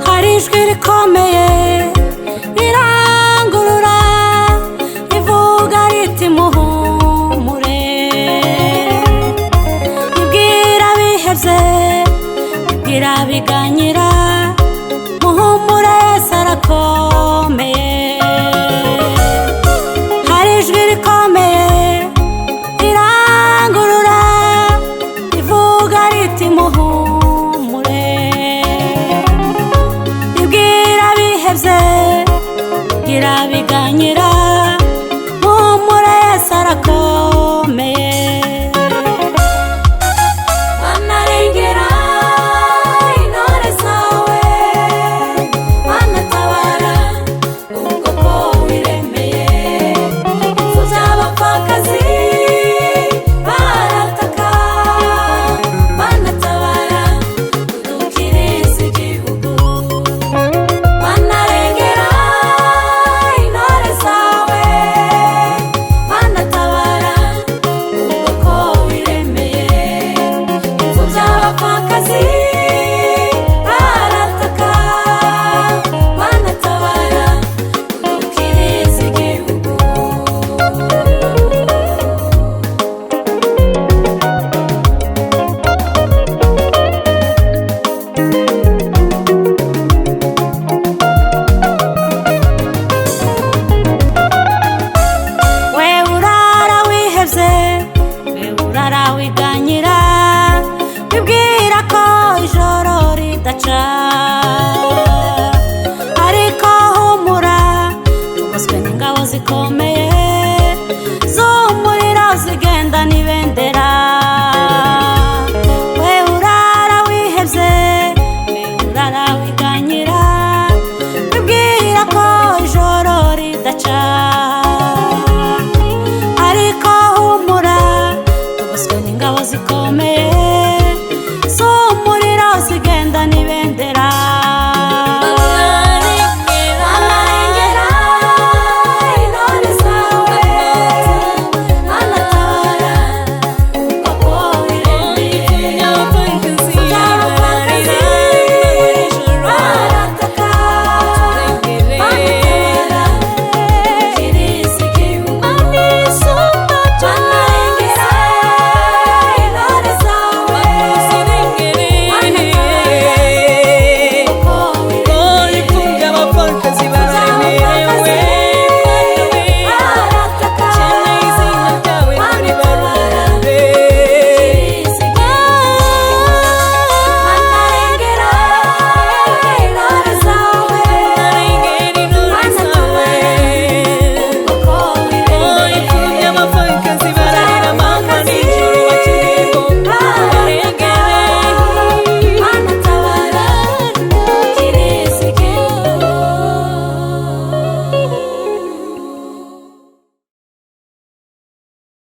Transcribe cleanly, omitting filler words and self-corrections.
Hari ijwi rikomeye rirangurura rivuga riti muhumure, ribwira abihebye, ribwira abiganyira, muhumure Yesu arakomeye. Hari ijwi rikomeye rirangurura rivuga riti muhumure, ribwira abihebye, ribwira abiganyira, muhumure Yesu arakomeye. Banarengera intore zawe, banatabara ubwoko wiremeye, impfu z'abapfakazi barataka, banatabara udukiriza igihugu. Banarengera intore zawe, banatabara ubwoko wiremeye, impfu z'abapfakazi barataka, banatabara udukiriza igihugu. We urara wihebye, we urara wiganyira, wibwira ko ijoro ridaca, ariko humura tugoswe n'ingabo zikomeye z'umuriro zigenda n'ibendera. We urara wihebye, we urara wiganyira, wibwira ko ijoro ridaca, ariko humura tugoswe n'ingabo zikomeye